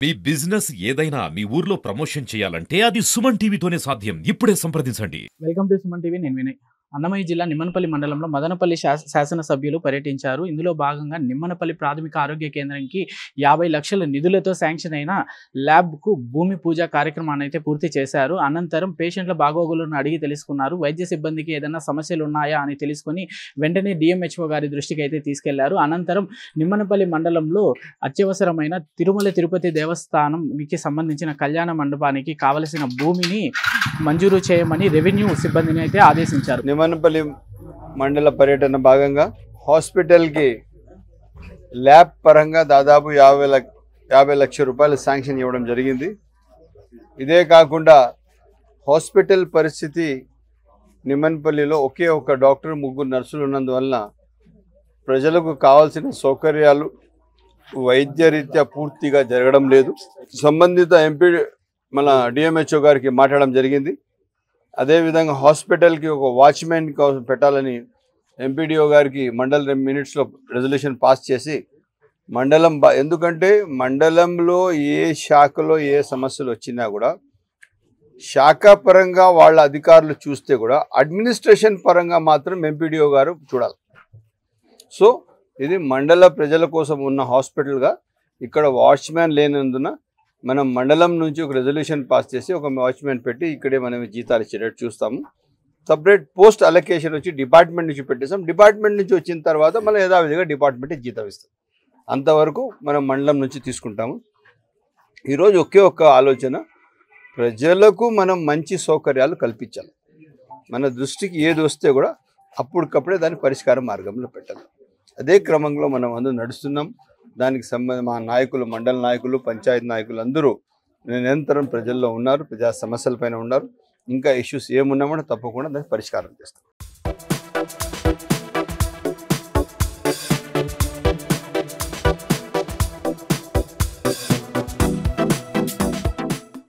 మీ business ఏదైనా మీ ఊర్లో promotion చేయాలంటే అది సుమన్ టీవీతోనే సాధ్యం. ఇప్పుడే సంప్రదించండి. Welcome to Suman TV. నేను వినయ్. అన్నమయ్య జిల్లా నిమ్మనపల్లి మండలంలో మదనపల్లి శాసనసభ్యులు పర్యటించారు. ఇందులో భాగంగా నిమ్మనపల్లి ప్రాథమిక ఆరోగ్య కేంద్రానికి 50 లక్షల నిధులతో శాంక్షన్ అయిన ల్యాబ్కు భూమి పూజ కార్యక్రమాన్ని అయితే పూర్తి చేశారు. అనంతరం పేషెంట్ల బాగోగులను అడిగి తెలుసుకున్నారు. వైద్య సిబ్బందికి ఏదైనా సమస్యలు ఉన్నాయా అని తెలుసుకొని వెంటనే డిఎంహెచ్ఓ గారి దృష్టికి అయితే తీసుకెళ్లారు. అనంతరం నిమ్మనపల్లి మండలంలో అత్యవసరమైన తిరుమల తిరుపతి దేవస్థానంకి సంబంధించిన కళ్యాణ మండపానికి కావలసిన భూమిని మంజూరు చేయమని రెవెన్యూ సిబ్బందిని అయితే ఆదేశించారు. నిమ్మనపల్లి మండల పర్యటన భాగంగా హాస్పిటల్కి ల్యాబ్ పరంగా దాదాపు 50 లక్షల రూపాయలు శాంక్షన్ ఇవ్వడం జరిగింది. ఇదే కాకుండా హాస్పిటల్ పరిస్థితి నిమ్మనపల్లిలో ఒకే ఒక డాక్టర్, 3 నర్సులు ఉన్నందువలన ప్రజలకు కావాల్సిన సౌకర్యాలు వైద్యరీత్యా పూర్తిగా జరగడం లేదు. సంబంధిత ఎంపీ మన డిఎంహెచ్ఓ గారికి మాట్లాడడం జరిగింది. అదేవిధంగా హాస్పిటల్కి ఒక వాచ్మెన్ పెట్టాలని ఎంపీడీఓ గారికి మండల మినిట్స్లో రెజల్యూషన్ పాస్ చేసి మండలం ఎందుకంటే మండలంలో ఏ శాఖలో ఏ సమస్యలు వచ్చినా కూడా శాఖాపరంగా వాళ్ళ అధికారులు చూస్తే కూడా అడ్మినిస్ట్రేషన్ పరంగా మాత్రం ఎంపీడీఓ గారు చూడాలి. సో ఇది మండల ప్రజల కోసం ఉన్న హాస్పిటల్గా ఇక్కడ వాచ్మ్యాన్ లేనందున మనం మండలం నుంచి ఒక రెజల్యూషన్ పాస్ చేసి ఒక వాచ్మెన్ పెట్టి ఇక్కడే మనం జీతాలు ఇచ్చేటట్టు చూస్తాము. సపరేట్ పోస్ట్ అలొకేషన్ వచ్చి డిపార్ట్మెంట్ నుంచి పెట్టేస్తాం. డిపార్ట్మెంట్ నుంచి వచ్చిన తర్వాత మనం యథావిధిగా డిపార్ట్మెంట్ జీతం ఇస్తాం. అంతవరకు మనం మండలం నుంచి తీసుకుంటాము. ఈరోజు ఒకే ఒక్క ఆలోచన, ప్రజలకు మనం మంచి సౌకర్యాలు కల్పించాలి. మన దృష్టికి ఏది వస్తే కూడా అప్పటికప్పుడే దాని పరిష్కార మార్గంలో పెట్టాలి. అదే క్రమంలో మనం అందరూ నడుస్తున్నాం. దానికి మా నాయకులు, మండల నాయకులు, పంచాయతీ నాయకులు అందరూ నిరంతరం ప్రజల్లో ఉన్నారు, ప్రజా సమస్యలపైన ఉన్నారు. ఇంకా ఇష్యూస్ ఏమున్నామో తప్పకుండా దానికి పరిష్కారం చేస్తాం.